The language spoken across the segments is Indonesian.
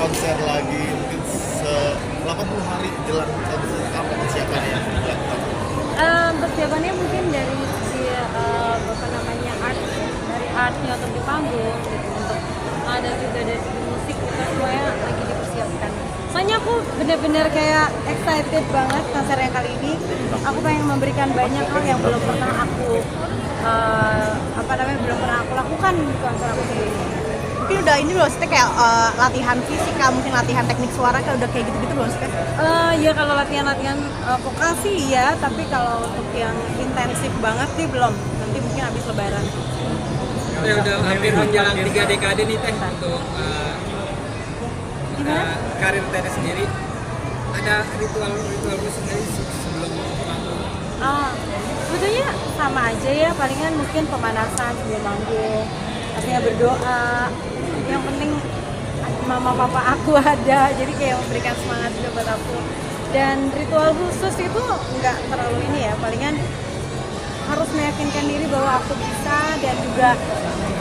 konser lagi mungkin 80 hari jelang konser, apa persiapannya? Persiapannya mungkin dari si apa namanya dari artnya untuk di panggung gitu, untuk ada juga dari segi musik kita semuanya lagi dipersiapkan. Soalnya aku bener-bener kayak excited banget konser yang kali ini. Aku pengen memberikan banyak hal yang belum pernah aku belum pernah aku lakukan di konser aku sendiri. Mungkin udah ini loh, Stek, kayak latihan fisika, mungkin latihan teknik suara, kayak udah kayak gitu-gitu belum Stek? Ya kalau latihan-latihan vokal sih iya, tapi kalau untuk yang intensif banget sih belum. Nanti mungkin habis lebaran. Ya udah hampir menjelang 3 dekade nih Teh untuk karir Teh sendiri. Ada ritual khusus nggak sih sebelum manggung? Sebetulnya sama aja ya, palingan mungkin pemanasan sebelum manggung, pastinya berdoa. Yang penting mama papa aku ada, jadi kayak memberikan semangat juga buat aku. Dan ritual khusus itu nggak terlalu ini ya, palingan harus meyakinkan diri bahwa aku bisa dan juga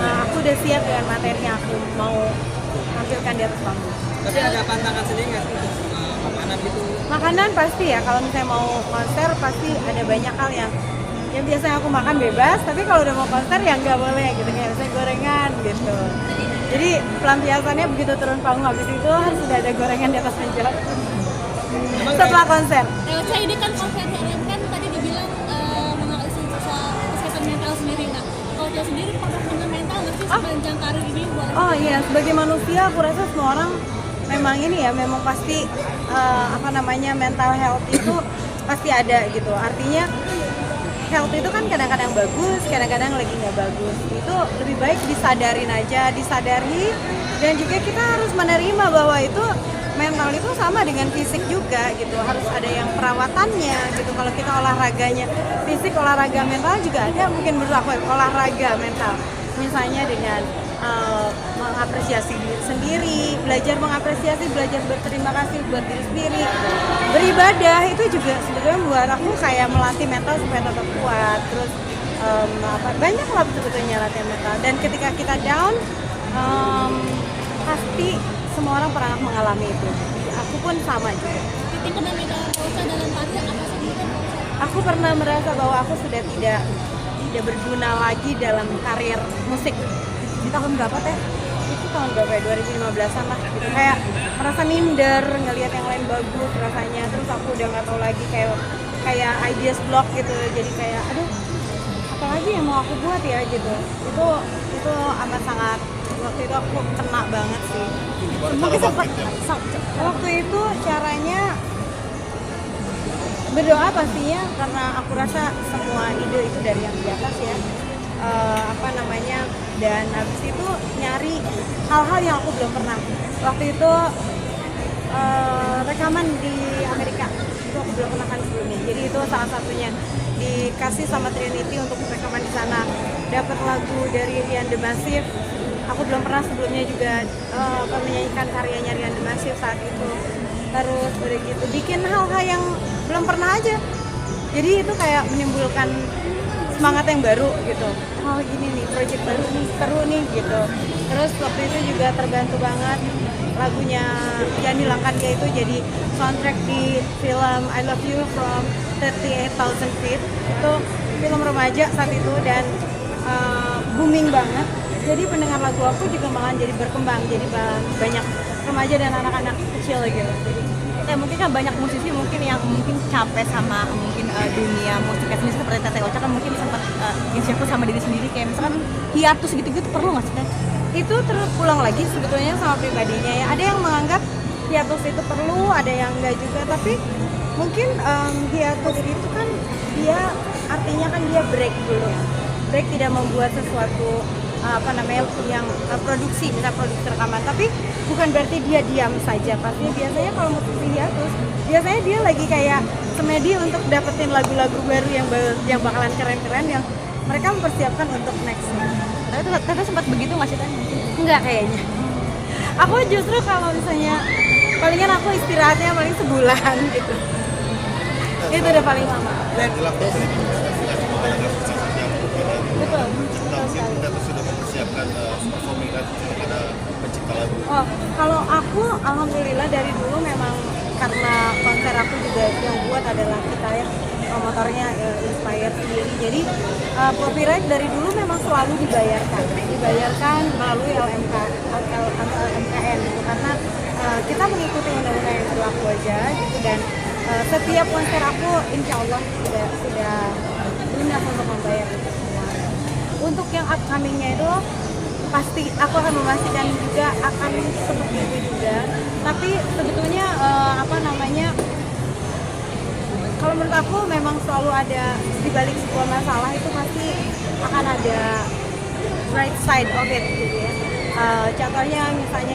aku udah siap dengan materi yang aku mau tampilkan di atas panggung. Tapi ada pantangan sendiri nggak sih untuk makanan gitu? Makanan pasti ya, kalau misalnya mau konser pasti ada banyak hal yang biasanya aku makan bebas, tapi kalau udah mau konser ya nggak boleh gitu, kayak misalnya gorengan gitu. Jadi pelampiasannya begitu turun panggung, habis itu harus sudah ada gorengan di atas meja setelah konser. Saya ini kan konser kan tadi dibilang mengatasi kesehatan mental sendiri. Nah, kalau dia sendiri pernah kena mental nggak sih sepanjang karir ini? Oh iya, sebagai manusia aku rasa semua orang memang ini ya, memang pasti mental health itu pasti ada gitu. Artinya health itu kan kadang-kadang bagus, kadang-kadang lagi nggak bagus. Itu lebih baik disadari, dan juga kita harus menerima bahwa itu mental itu sama dengan fisik juga gitu. Harus ada yang perawatannya gitu. Kalau kita olahraganya fisik, olahraga mental juga ada. Mungkin menurut aku olahraga mental, misalnya dengan mengapresiasi diri sendiri, belajar mengapresiasi, belajar berterima kasih buat diri sendiri. Beribadah itu juga sebetulnya buat aku kayak melatih mental supaya tetap kuat. Terus banyak lah sebetulnya latihan mental. Dan ketika kita down, pasti semua orang pernah mengalami itu. Aku pun sama juga. Titik kena mental dalam karir apa sih? Aku pernah merasa bahwa aku sudah tidak berguna lagi dalam karir musik. Di tahun berapa Teh? Itu tahun berapa ya? 2015an lah gitu. Kayak merasa minder, ngelihat yang lain bagus rasanya. Terus aku udah nggak tahu lagi, kayak ideas block gitu. Jadi kayak aduh, apa lagi yang mau aku buat ya gitu. Itu amat sangat, waktu itu aku kena banget sih. Mungkin waktu itu caranya berdoa pastinya, karena aku rasa semua ide itu dari yang di atas ya. Dan habis itu nyari hal-hal yang aku belum pernah. Waktu itu rekaman di Amerika itu aku belum pernah kan sebelumnya, jadi itu salah satunya dikasih sama Trinity untuk rekaman di sana. Dapat lagu dari Rian The Massive, aku belum pernah sebelumnya juga menyanyikan karyanya Rian The Massive saat itu. Terus udah gitu bikin hal-hal yang belum pernah aja, jadi itu kayak menimbulkan semangat yang baru gitu. Oh gini nih, project baru nih, seru nih gitu. Terus waktu itu juga terbantu banget lagunya Yani Langkanya itu jadi soundtrack di film I Love You from 38,000 Feet. Itu film remaja saat itu dan booming banget. Jadi pendengar lagu aku juga malah jadi berkembang, jadi banyak remaja dan anak-anak kecil gitu. Ya mungkin kan banyak musisi mungkin yang capek sama dunia musiknya sendiri seperti Teteh Ocha kan mungkin sempat insecure sama diri sendiri, kayak misalkan hiatus gitu-gitu perlu nggak sih Teh? Itu terus pulang lagi sebetulnya sama pribadinya ya. Ada yang menganggap hiatus itu perlu, ada yang enggak juga. Tapi mungkin hiatus itu kan dia artinya kan dia break dulu. Break tidak membuat sesuatu yang produksi, misal produksi rekaman, tapi bukan berarti dia diam saja. Pasti biasanya kalau musisi hiatus, biasanya dia lagi kayak semedi untuk dapetin lagu-lagu baru yang bakalan keren-keren, yang mereka mempersiapkan untuk next. Tapi Teteh sempat begitu nggak sih Teh? Enggak kayaknya. Aku justru kalau misalnya palingan aku istirahatnya paling sebulan gitu. Itu udah paling lama. Betul. Betul sekali. Kita sudah mempersiapkan performing ada pencipta lagu? Oh, kalau aku alhamdulillah dari dulu memang karena konser aku juga yang buat adalah kita ya promotornya Inspire sendiri. Jadi copyright dari dulu memang selalu dibayarkan melalui LMKN gitu karena kita mengikuti undang-undang yang berlaku aja gitu dan setiap konser aku insya Allah sudah lunas untuk membayar itu semua. Untuk yang upcomingnya itu pasti aku akan memastikan juga akan seperti itu juga. Tapi sebetulnya kalau menurut aku memang selalu ada di balik sebuah masalah itu pasti akan ada right side of it gitu ya. Contohnya misalnya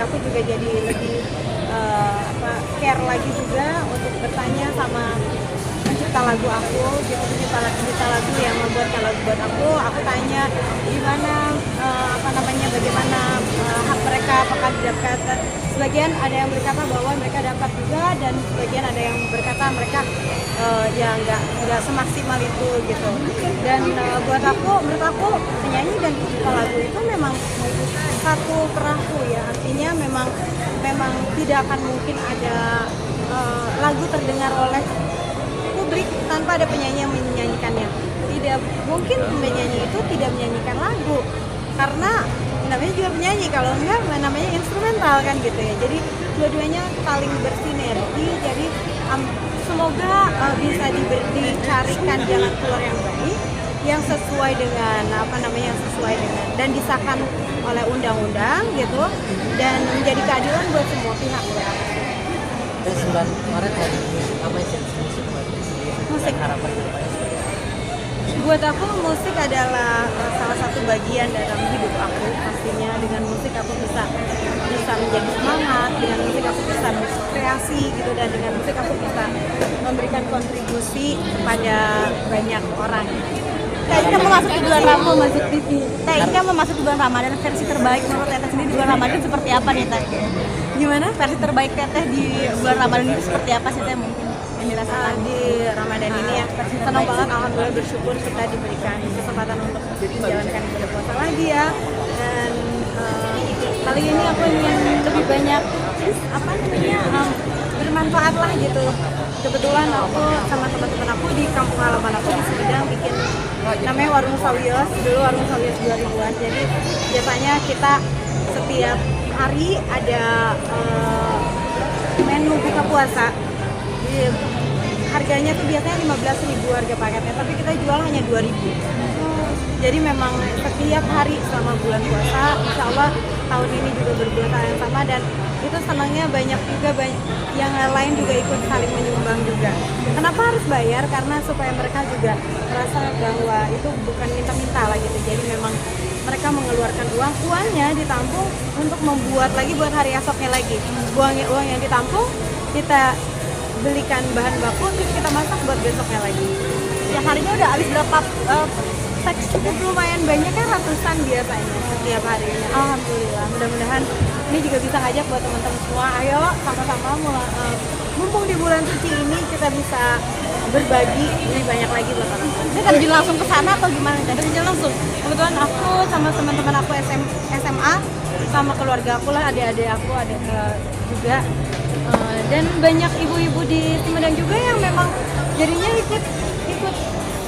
aku juga jadi lebih care lagi juga untuk bertanya sama pencipta lagu aku gitu, pencipta lagu yang membuatkan lagu buat aku tanya gimana bagaimana hak mereka, apakah didapatkan. Sebagian ada yang berkata bahwa mereka dapat juga dan sebagian ada yang berkata mereka ya nggak semaksimal itu gitu. Dan menurut aku penyanyi dan pencipta lagu itu memang satu perahu ya, artinya memang tidak akan mungkin ada lagu terdengar oleh publik tanpa ada penyanyi yang menyanyikannya. Tidak mungkin penyanyi itu tidak menyanyikan lagu karena namanya juga penyanyi, kalau enggak namanya instrumental kan gitu ya. Jadi dua-duanya saling bersinergi. Jadi semoga bisa dicarikan jalan keluar yang baik yang sesuai dengan dan disahkan oleh undang-undang gitu dan menjadi keadilan buat semua pihak ya. Dan 9 Maret hari ini apa yang musik harapan buat aku musik adalah salah satu bagian dalam hidup aku. Pastinya dengan musik aku bisa menjadi semangat, dengan musik aku bisa berkreasi gitu dan dengan musik aku bisa memberikan kontribusi kepada banyak orang. Kita memasuki bulan Ramadan, masuk TV. Kita memasuki bulan Ramadan, versi terbaik menurut Teteh sendiri di bulan Ramadan seperti apa nih Teh? Gimana? Versi terbaik Teteh di bulan Ramadan itu seperti apa sih Teh mungkin yang dirasakan Di Ramadan ini ya senang banget, alhamdulillah bersyukur kita diberikan kesempatan untuk menjalankan ibadah puasa lagi ya. Dan kali ini aku ingin lebih banyak bermanfaat lah gitu. Kebetulan aku sama teman-teman aku di kampung halaman aku di Sumedang bikin namanya Warung Sawios, dulu Warung Sawios 2000-an. Jadi biasanya kita setiap hari ada menu buka puasa. Jadi, harganya tuh biasanya 15.000 harga paketnya, tapi kita jual hanya 2.000. Jadi memang setiap hari selama bulan puasa, insya Allah tahun ini juga berbulan yang sama dan itu senangnya banyak juga yang lain juga ikut saling menyumbang juga. Kenapa harus bayar? Karena supaya mereka juga merasa bahwa itu bukan minta-minta lah gitu. Jadi memang mereka mengeluarkan uangnya ditampung untuk membuat lagi buat hari esoknya lagi. Uang yang ditampung kita belikan bahan baku terus kita masak buat besoknya lagi. Ya harinya udah habis berapa? Cukup lumayan banyak kan, ratusan biasanya setiap harinya. Alhamdulillah, mudah-mudahan ini juga bisa ngajak buat teman-teman semua, ayo sama-sama mumpung di bulan suci ini kita bisa berbagi lebih banyak lagi buat orang. Ini terjun langsung ke sana atau gimana? Terjun langsung. Kebetulan aku sama teman-teman aku SMA sama keluarga aku lah, adik-adik aku ada juga dan banyak ibu-ibu di Sumedang juga yang memang jadinya ikut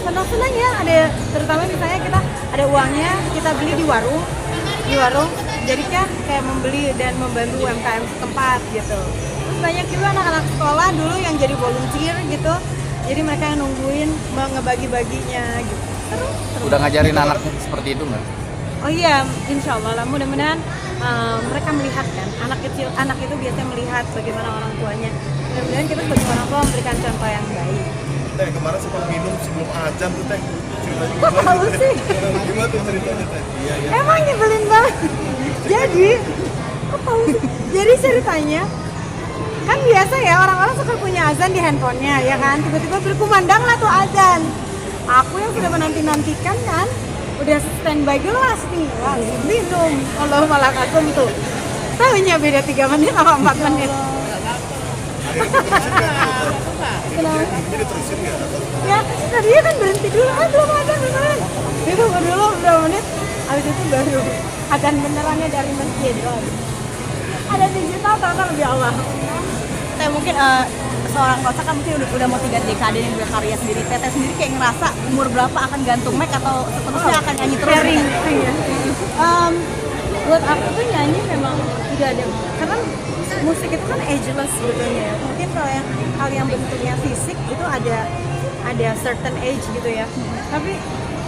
senang-senang ya, ada terutama misalnya kita ada uangnya kita beli di warung jadi kan kayak membeli dan membantu UMKM setempat gitu. Terus banyak juga anak-anak sekolah dulu yang jadi volunteer gitu, jadi mereka yang nungguin ngebagi-baginya gitu. Terus Udah ngajarin anaknya seperti itu nggak? oh iya, insya Allah lah, mudah-mudahan mereka melihat kan, anak itu biasanya melihat bagaimana orang tuanya. Mudah-mudahan kita sebagai orang tua memberikan contoh yang baik. Teh, kemarin sempat minum sebelum azan tuh Teh. Ceritanya Kok gimana tahu Teh? sih? Gimana tuh ceritanya Teh? Iya, iya. Emang nyebelin banget. Jadi, kok tahu sih? Jadi ceritanya kan biasa ya orang-orang suka punya azan di handphonenya ya kan, tiba-tiba berkumandang lah tuh azan. Aku yang sudah menanti-nantikan kan, udah standby gelas nih, langsung minum. Allah malah kagum tuh. Tahunya beda 3 menit sama 4 menit. Kenapa? Ini diterusin nggak? Ya, tadinya kan berhenti dulu, belum ada beneran. Itu dulu berapa menit, habis itu baru akan benerannya dari masjid. Ada digital ternyata lebih awal. Kayak mungkin seorang Rosa kan mungkin udah mau 3 dekade yang berkarya sendiri. Teteh sendiri kayak ngerasa umur berapa akan gantung mic atau seterusnya akan nyanyi terus? Buat aku tuh nyanyi memang tidak ada, karena musik itu kan ageless sebetulnya ya. Mungkin kalau yang hal yang bentuknya fisik itu ada certain age gitu ya. Tapi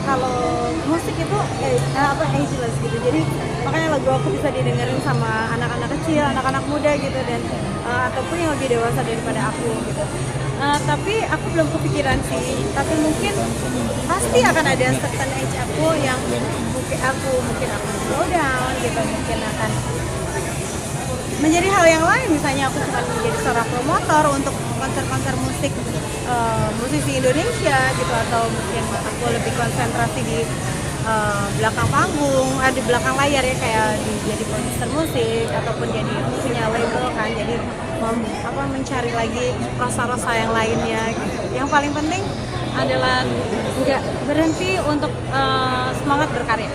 kalau musik itu ageless gitu. Jadi makanya lagu aku bisa didengerin sama anak-anak kecil, anak-anak muda gitu, dan ataupun yang lebih dewasa daripada aku gitu. Tapi aku belum kepikiran sih. Tapi mungkin pasti akan ada certain age aku yang mungkin aku slow down gitu, mungkin akan menjadi hal yang lain. Misalnya aku cuma menjadi seorang promotor untuk konser-konser musik musisi Indonesia gitu, atau mungkin aku lebih konsentrasi di belakang panggung, di belakang layar ya, kayak jadi produser musik ataupun jadi punya label kan, jadi mencari lagi rasa-rasa yang lainnya gitu. Yang paling penting adalah nggak berhenti untuk semangat berkarya.